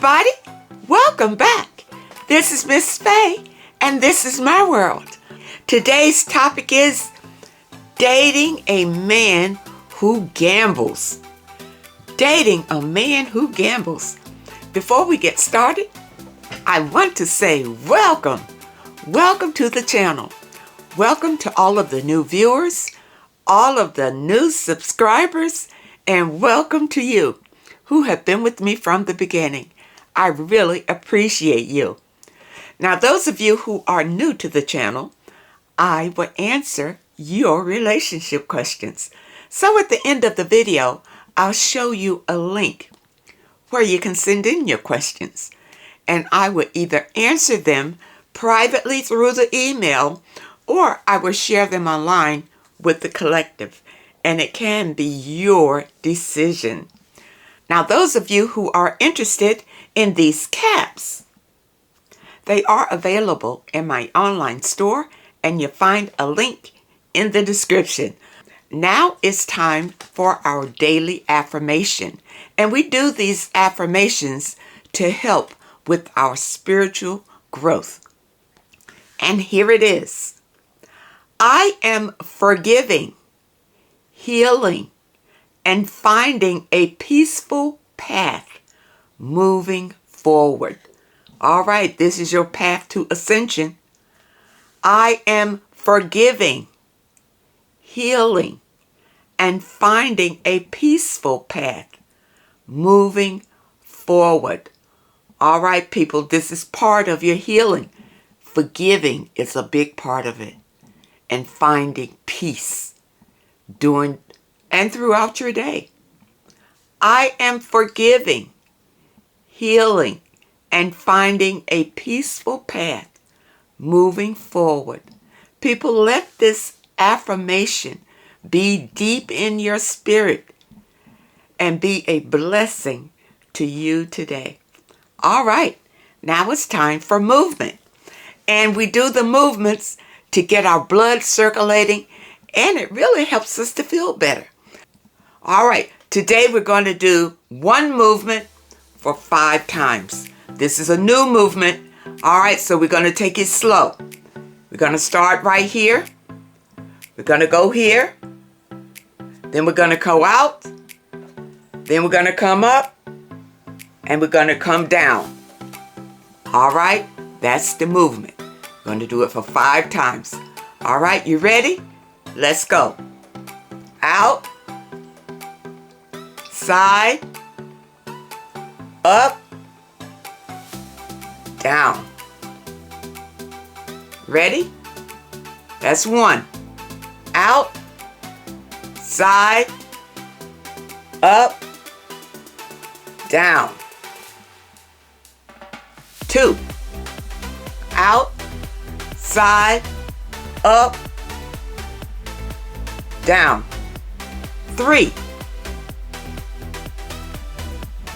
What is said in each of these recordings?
everybody. Welcome back. This is Miss Faye, and this is my world. Today's topic is dating a man who gambles. Dating a man who gambles. Before we get started, I want to say welcome. Welcome to the channel. Welcome to all of the new viewers, all of the new subscribers, and welcome to you who have been with me from the beginning. I really appreciate you. Now, those of you who are new to the channel, I will answer your relationship questions. So at the end of the video, I'll show you a link where you can send in your questions, and I will either answer them privately through the email, or I will share them online with the collective, and it can be your decision. Now, those of you who are interested in these caps, they are available in my online store, and you'll find a link in the description. Now it's time for our daily affirmation, and we do these affirmations to help with our spiritual growth. And here it is. I am forgiving, healing, and finding a peaceful path moving forward. All right, this is your path to ascension. I am forgiving, healing, and finding a peaceful path moving forward. All right, people, this is part of your healing. Forgiving is a big part of it. And finding peace during and throughout your day. I am forgiving, healing, and finding a peaceful path moving forward. People, let this affirmation be deep in your spirit and be a blessing to you today. All right, now it's time for movement. And we do the movements to get our blood circulating, and it really helps us to feel better. All right, today we're going to do one movement for 5 times. This is a new movement. All right, so we're going to take it slow. We're going to start right here. We're going to go here. Then we're going to go out. Then we're going to come up. And we're going to come down. All right, that's the movement. We're going to do it for 5 times. All right, you ready? Let's go. Out. Side. Up. Down. Ready? That's 1. Out. Side. Up. Down. 2. Out. Side. Up. Down. 3.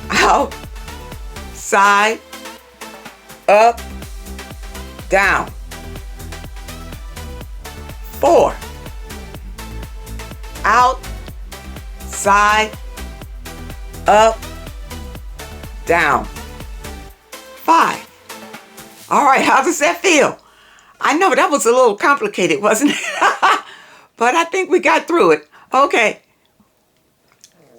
Out. Side. Up. Down. 4. Out. Side. Up. Down. 5. All right, how does that feel? I know that was a little complicated, wasn't it? But I think we got through it. Okay.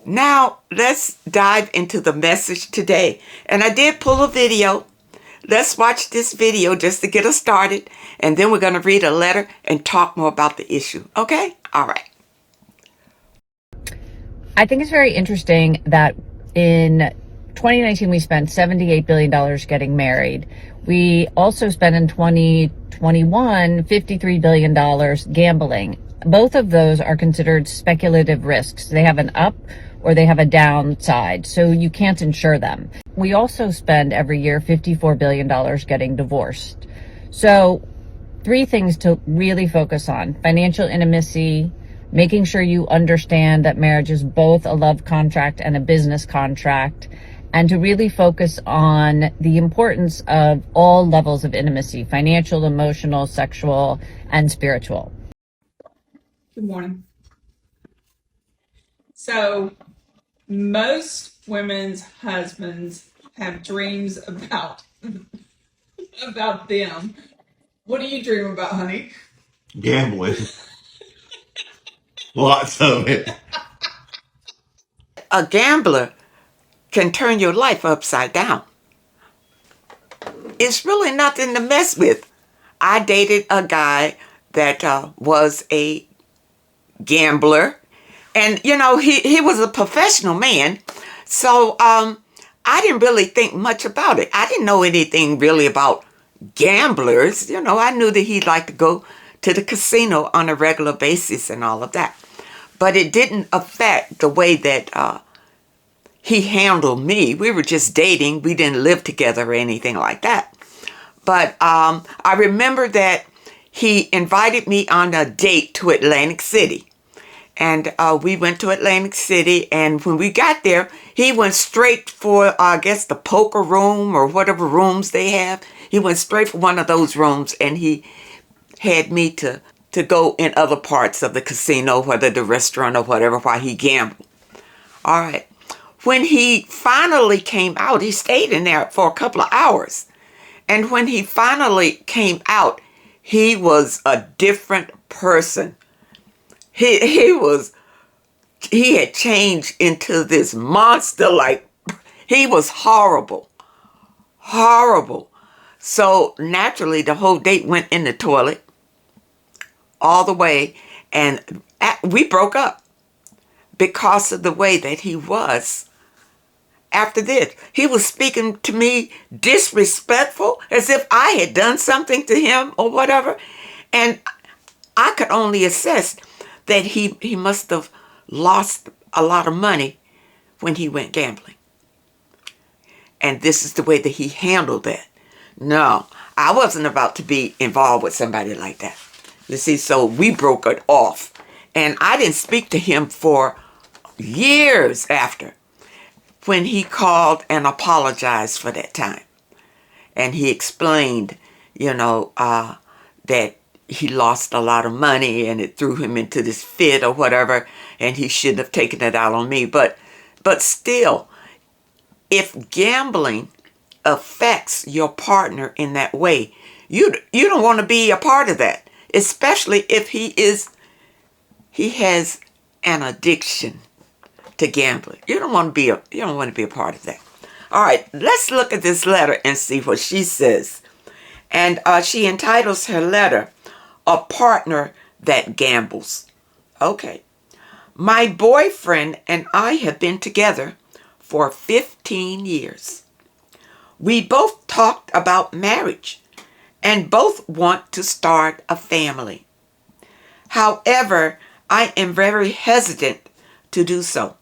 Now, let's dive into the message today. And I did pull a video. Let's watch this video just to get us started. And then we're going to read a letter and talk more about the issue. Okay? All right. I think it's very interesting that in 2019, we spent $78 billion getting married. We also spent in 2021, $53 billion gambling. Both of those are considered speculative risks. They have an up or they have a downside, so you can't insure them. We also spend every year $54 billion getting divorced. So 3 things to really focus on: financial intimacy, making sure you understand that marriage is both a love contract and a business contract, and to really focus on the importance of all levels of intimacy: financial, emotional, sexual, and spiritual. Good morning. So most women's husbands have dreams about them. What do you dream about, honey? Gambling. Lots of it. A gambler can turn your life upside down. It's really nothing to mess with. I dated a guy that was a gambler, and he was a professional man, so I didn't really think much about it. I didn't know anything really about gamblers. I knew that he'd like to go to the casino on a regular basis and all of that, but it didn't affect the way that he handled me. We were just dating. We didn't live together or anything like that. But I remember that he invited me on a date to Atlantic City. And we went to Atlantic City, and when we got there, he went straight for, I guess, the poker room or whatever rooms they have. He went straight for one of those rooms, and he had me to go in other parts of the casino, whether the restaurant or whatever, while he gambled. All right. When he finally came out, he stayed in there for a couple of hours. And when he finally came out, he was a different person. He had changed into this monster. He was horrible. So naturally, the whole date went in the toilet all the way, and we broke up because of the way that he was. After this, he was speaking to me disrespectful, as if I had done something to him or whatever. And I could only assess that he must have lost a lot of money when he went gambling. And this is the way that he handled that. No, I wasn't about to be involved with somebody like that. You see, so we broke it off. And I didn't speak to him for years after, when he called and apologized for that time. And he explained, that he lost a lot of money and it threw him into this fit or whatever, and he shouldn't have taken it out on me. But still, if gambling affects your partner in that way, you don't want to be a part of that, especially if he has an addiction to gambling. You don't want to be a part of that. All right, let's look at this letter and see what she says. And she entitles her letter, "A Partner That Gambles." Okay. My boyfriend and I have been together for 15 years. We both talked about marriage and both want to start a family. However, I am very hesitant to do so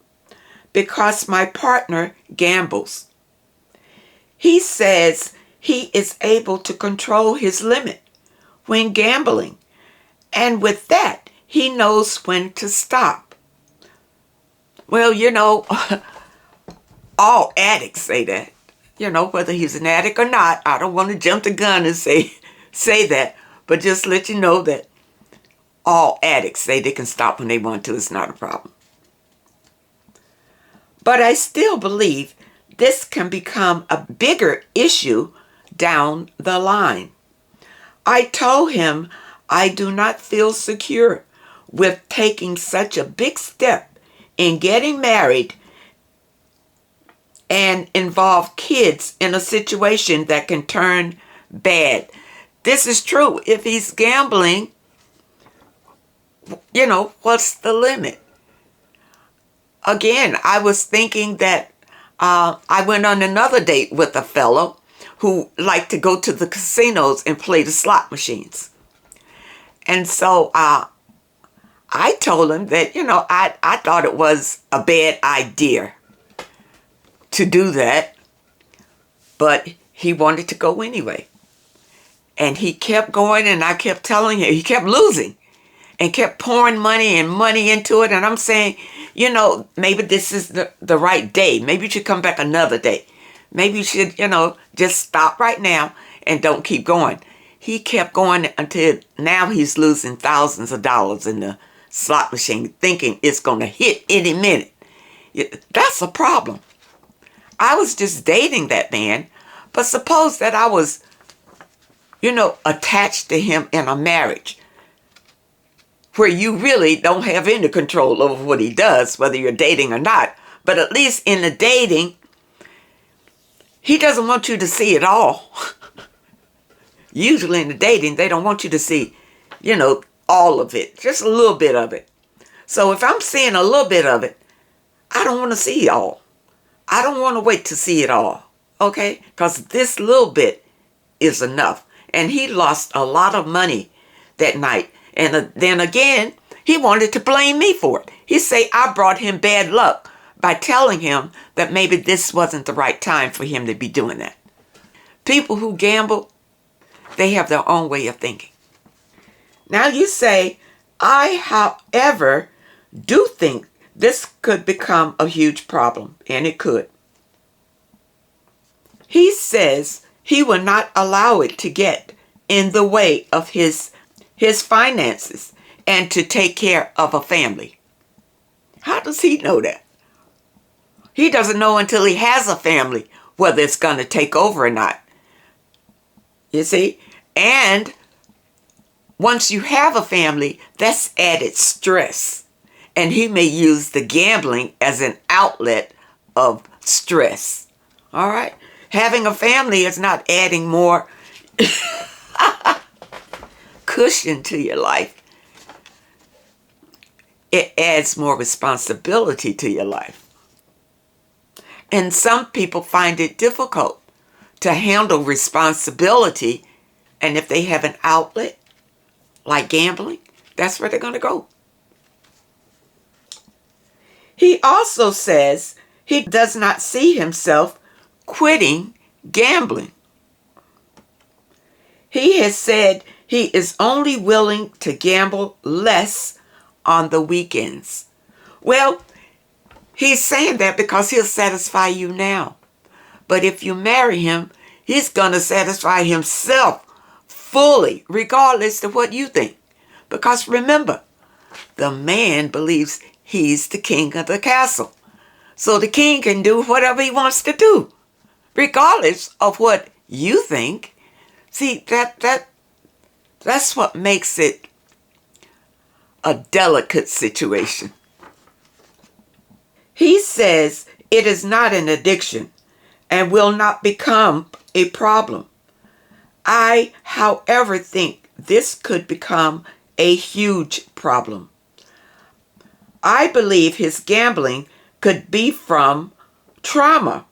because my partner gambles. He says he is able to control his limit when gambling, and with that, he knows when to stop. Well, all addicts say that. Whether he's an addict or not, I don't want to jump the gun and say that, but just let you know that all addicts say they can stop when they want to. It's not a problem. But I still believe this can become a bigger issue down the line. I told him I do not feel secure with taking such a big step in getting married and involve kids in a situation that can turn bad. This is true. If he's gambling, what's the limit? Again, I was thinking that I went on another date with a fellow who liked to go to the casinos and play the slot machines. And so I told him that, I thought it was a bad idea to do that, but he wanted to go anyway. And he kept going, and I kept telling him, he kept losing and kept pouring money into it. And I'm saying, maybe this is the right day. Maybe you should come back another day. Maybe you should, just stop right now and don't keep going. He kept going until now he's losing thousands of dollars in the slot machine, thinking it's going to hit any minute. That's a problem. I was just dating that man. But suppose that I was, attached to him in a marriage where you really don't have any control over what he does, whether you're dating or not. But at least in the dating, he doesn't want you to see it all. Usually in the dating, they don't want you to see, all of it, just a little bit of it. So if I'm seeing a little bit of it, I don't want to see it all. I don't want to wait to see it all, okay? Because this little bit is enough. And he lost a lot of money that night. And then again, he wanted to blame me for it. He say I brought him bad luck by telling him that maybe this wasn't the right time for him to be doing that. People who gamble, they have their own way of thinking. Now you say, I, however, do think this could become a huge problem, and it could. He says he will not allow it to get in the way of his finances and to take care of a family. How does he know that? He doesn't know until he has a family whether it's going to take over or not. You see? And once you have a family, that's added stress. And he may use the gambling as an outlet of stress. All right? Having a family is not adding more cushion to your life. It adds more responsibility to your life. And some people find it difficult to handle responsibility. And if they have an outlet, like gambling, that's where they're going to go. He also says he does not see himself quitting gambling. He has said he is only willing to gamble less on the weekends. Well, he's saying that because he'll satisfy you now. But if you marry him, he's going to satisfy himself fully, regardless of what you think. Because remember, the man believes he's the king of the castle. So the king can do whatever he wants to do, regardless of what you think. See, that's what makes it a delicate situation. He says it is not an addiction and will not become a problem. I, however, think this could become a huge problem. I believe his gambling could be from trauma.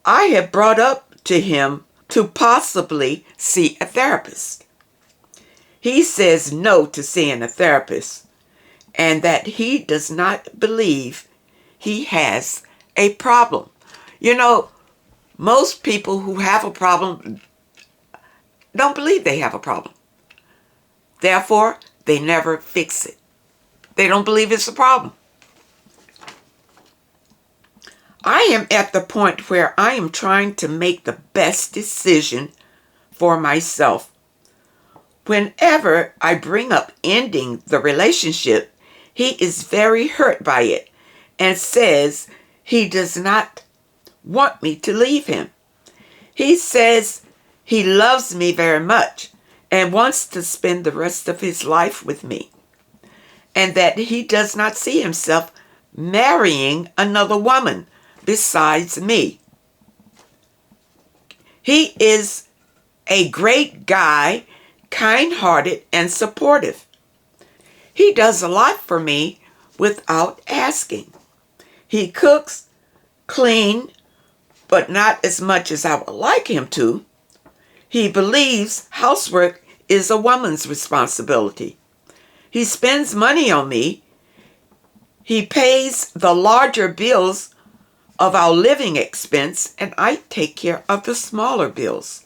I have brought up to him to possibly see a therapist. He says no to seeing a therapist and that he does not believe he has a problem. Most people who have a problem don't believe they have a problem. Therefore, they never fix it. They don't believe it's a problem. I am at the point where I am trying to make the best decision for myself. Whenever I bring up ending the relationship, he is very hurt by it and says he does not want me to leave him. He says he loves me very much and wants to spend the rest of his life with me, and that he does not see himself marrying another woman besides me. He is a great guy, kind-hearted and supportive. He does a lot for me without asking. He cooks, clean, but not as much as I would like him to. He believes housework is a woman's responsibility. He spends money on me. He pays the larger bills of our living expense, and I take care of the smaller bills.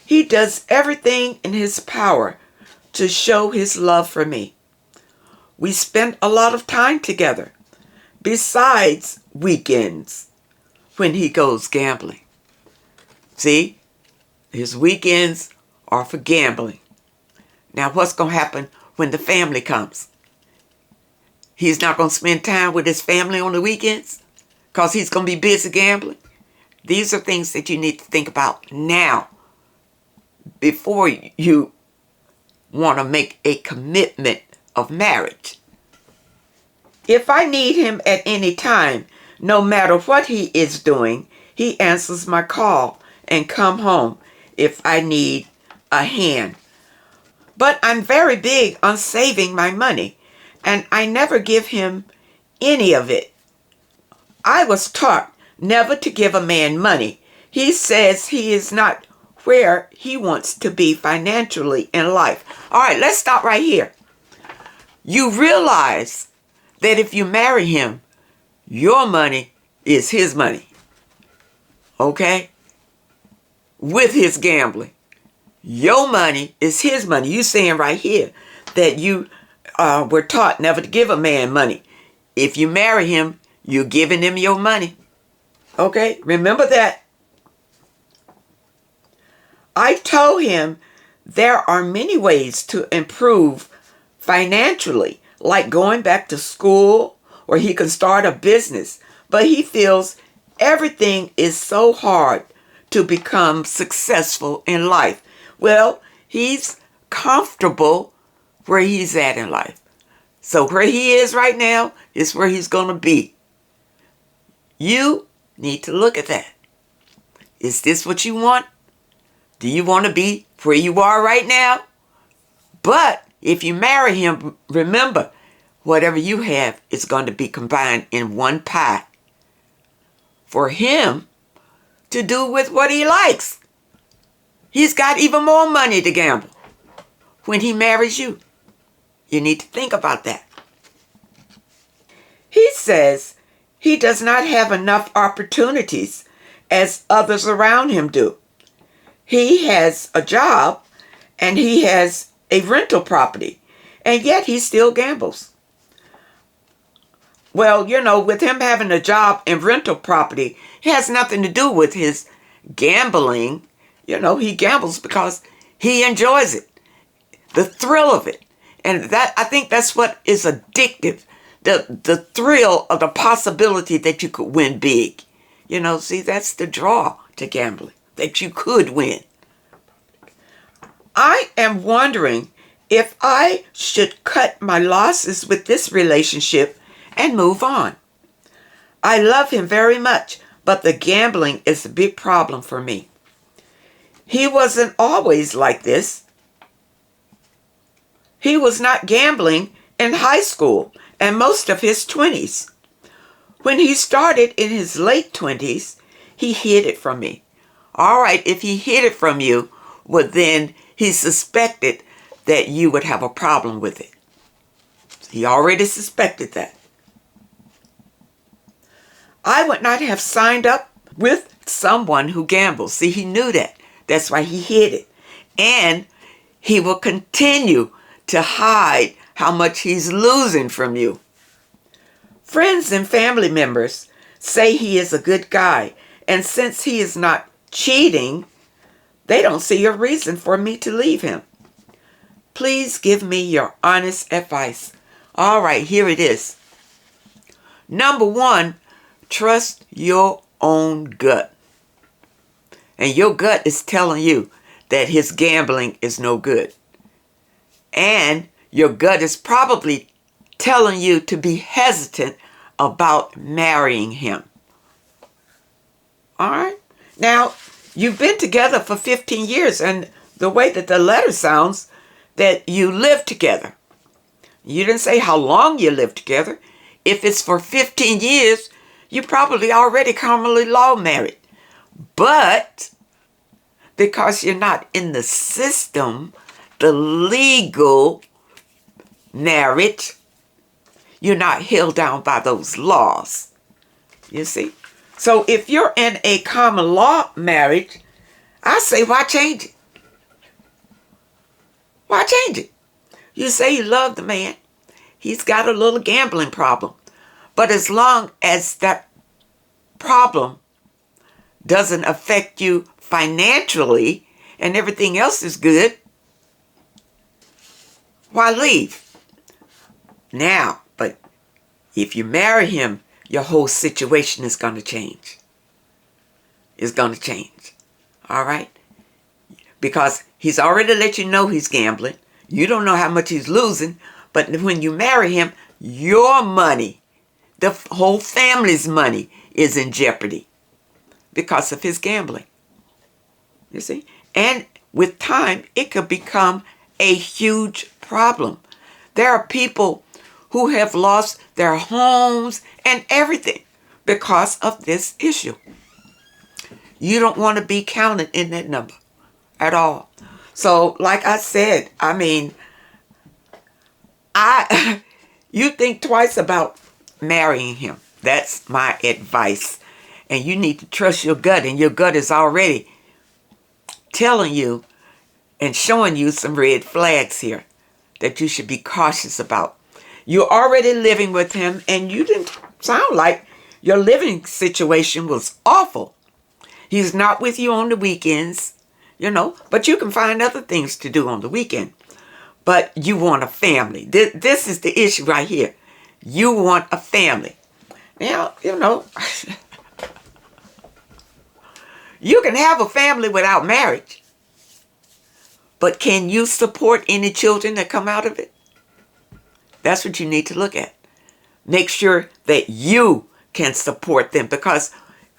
He does everything in his power to show his love for me. We spend a lot of time together, besides weekends when he goes gambling. See, his weekends are for gambling. Now, what's going to happen when the family comes? He's not going to spend time with his family on the weekends? because he's going to be busy gambling? These are things that you need to think about now before you want to make a commitment of marriage. If I need him at any time, no matter what he is doing, he answers my call and come home if I need a hand. But I'm very big on saving my money, and I never give him any of it. I was taught never to give a man money. He says he is not where he wants to be financially in life. All right, let's stop right here. You realize that if you marry him, your money is his money. Okay? With his gambling. Your money is his money. You saying right here that you were taught never to give a man money. If you marry him, you're giving him your money. Okay? Remember that. I told him there are many ways to improve financially, like going back to school, or he can start a business. But he feels everything is so hard to become successful in life. Well, he's comfortable where he's at in life. So where he is right now is where he's going to be. You need to look at that. Is this what you want? Do you want to be where you are right now? But if you marry him, remember, whatever you have is going to be combined in one pie for him to do with what he likes. He's got even more money to gamble when he marries you. You need to think about that. He says he does not have enough opportunities as others around him do. He has a job and he has a rental property, and yet he still gambles. Well, with him having a job and rental property, it has nothing to do with his gambling. He gambles because he enjoys it, the thrill of it. And that, I think that's what is addictive, the thrill of the possibility that you could win big. See, that's the draw to gambling, that you could win. I am wondering if I should cut my losses with this relationship and move on. I love him very much, but the gambling is a big problem for me. He wasn't always like this. He was not gambling in high school and most of his 20s. When he started in his late 20s, he hid it from me. All right, if he hid it from you, well, then he suspected that you would have a problem with it. He already suspected that. I would not have signed up with someone who gambles. See, he knew that. That's why he hid it. And he will continue to hide how much he's losing from you. Friends and family members say he is a good guy, and since he is not cheating, they don't see a reason for me to leave him. Please give me your honest advice. All right, here it is. Number 1, trust your own gut. And your gut is telling you that his gambling is no good. And your gut is probably telling you to be hesitant about marrying him. All right? Now, you've been together for 15 years, and the way that the letter sounds, that you live together. You didn't say how long you lived together. If it's for 15 years, you probably already commonly law married. But because you're not in the system, the legal marriage, you're not held down by those laws. You see? So if you're in a common law marriage, I say, why change it? Why change it? You say you love the man. He's got a little gambling problem. But as long as that problem doesn't affect you financially and everything else is good, why leave? Now, but if you marry him, your whole situation is going to change. It's going to change. All right? Because he's already let you know he's gambling. You don't know how much he's losing. But when you marry him, your money, the whole family's money is in jeopardy because of his gambling. You see? And with time, it could become a huge problem. There are people who have lost their homes and everything because of this issue. You don't want to be counted in that number at all. So, like I said, I mean, you think twice about marrying him. That's my advice. And you need to trust your gut, and your gut is already telling you and showing you some red flags here that you should be cautious about. You're already living with him, and you didn't sound like your living situation was awful. He's not with you on the weekends, but you can find other things to do on the weekend. But you want a family. This is the issue right here. You want a family. Now, you can have a family without marriage. But can you support any children that come out of it? That's what you need to look at. Make sure that you can support them. Because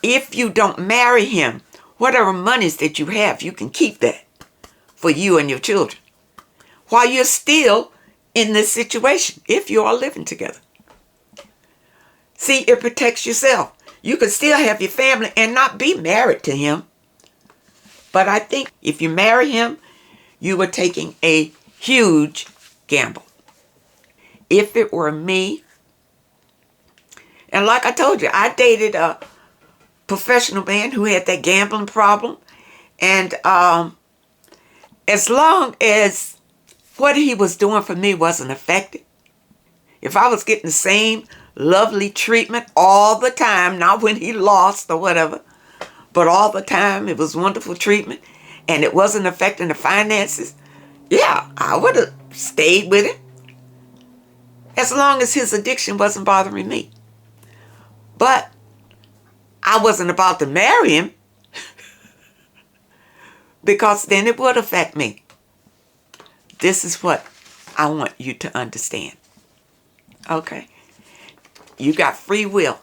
if you don't marry him, whatever monies that you have, you can keep that for you and your children while you're still in this situation, if you are living together. See, it protects yourself. You can still have your family and not be married to him. But I think if you marry him, you are taking a huge gamble. If it were me, and like I told you, I dated a professional man who had that gambling problem. And as long as what he was doing for me wasn't affected, if I was getting the same lovely treatment all the time, not when he lost or whatever, but all the time, it was wonderful treatment, and it wasn't affecting the finances, yeah, I would have stayed with him as long as his addiction wasn't bothering me. But I wasn't about to marry him because then it would affect me. This is what I want you to understand. Okay? You got free will.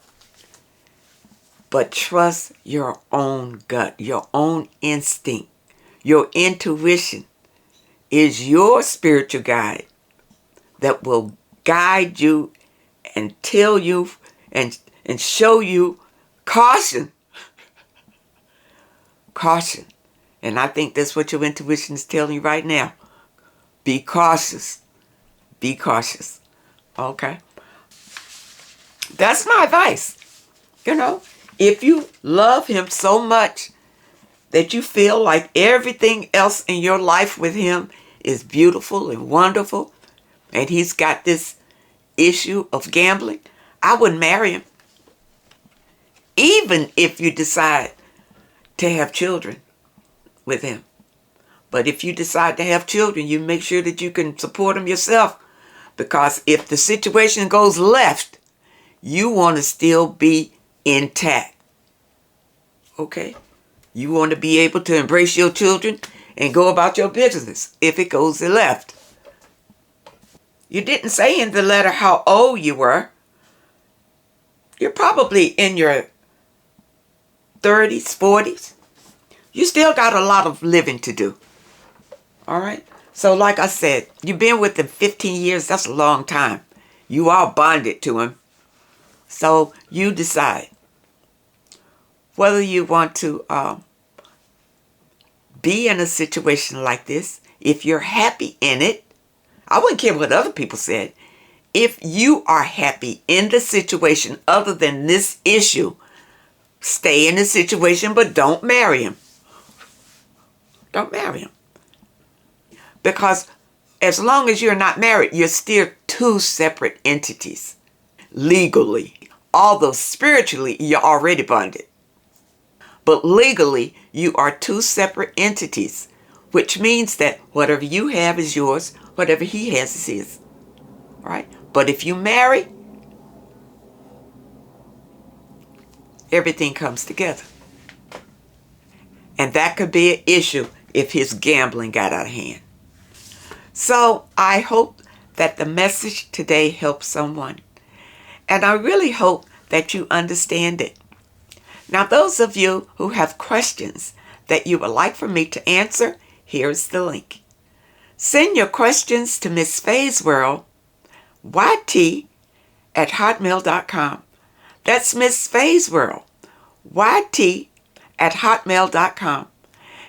But trust your own gut, your own instinct. Your intuition is your spiritual guide that will guide you and tell you and show you caution. Caution. And I think that's what your intuition is telling you right now. Be cautious. Be cautious. Okay? That's my advice. If you love him so much that you feel like everything else in your life with him is beautiful and wonderful, and he's got this issue of gambling, I wouldn't marry him. Even if you decide to have children with him. But if you decide to have children, you make sure that you can support them yourself. Because if the situation goes left, you want to still be intact. Okay? You want to be able to embrace your children and go about your business if it goes left. You didn't say in the letter how old you were. You're probably in your 30s, 40s. You still got a lot of living to do. All right? So like I said, you've been with him 15 years. That's a long time. You are bonded to him. So you decide whether you want to be in a situation like this. If you're happy in it, I wouldn't care what other people said. If you are happy in the situation other than this issue, stay in the situation, but don't marry him. Don't marry him. Because as long as you're not married, you're still two separate entities. Legally. Although spiritually, you're already bonded. But legally, you are two separate entities. Which means that whatever you have is yours. Whatever he has is his. Right? But if you marry, everything comes together. And that could be an issue if his gambling got out of hand. So I hope that the message today helps someone. And I really hope that you understand it. Now, those of you who have questions that you would like for me to answer, here's the link. Send your questions to Miss Faye's World, YT@hotmail.com. That's Miss Faye's World, YT@hotmail.com.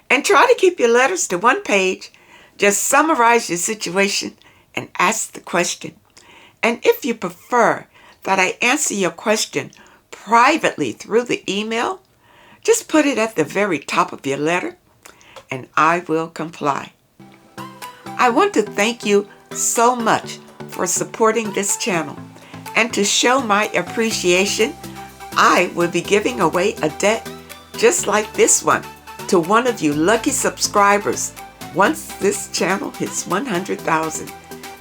And try to keep your letters to one page. Just summarize your situation and ask the question. And if you prefer that I answer your question privately through the email, just put it at the very top of your letter and I will comply. I want to thank you so much for supporting this channel. And to show my appreciation, I will be giving away a deck just like this one to one of you lucky subscribers once this channel hits 100,000.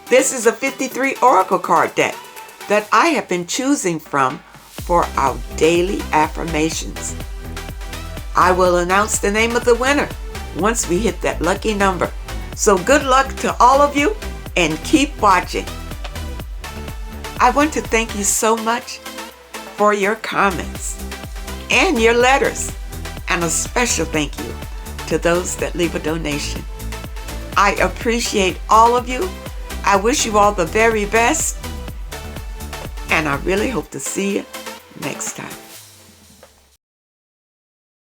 This is a 53 Oracle card deck that I have been choosing from for our daily affirmations. I will announce the name of the winner once we hit that lucky number. So good luck to all of you and keep watching. I want to thank you so much for your comments and your letters, and a special thank you to those that leave a donation. I appreciate all of you. I wish you all the very best, and I really hope to see you next time.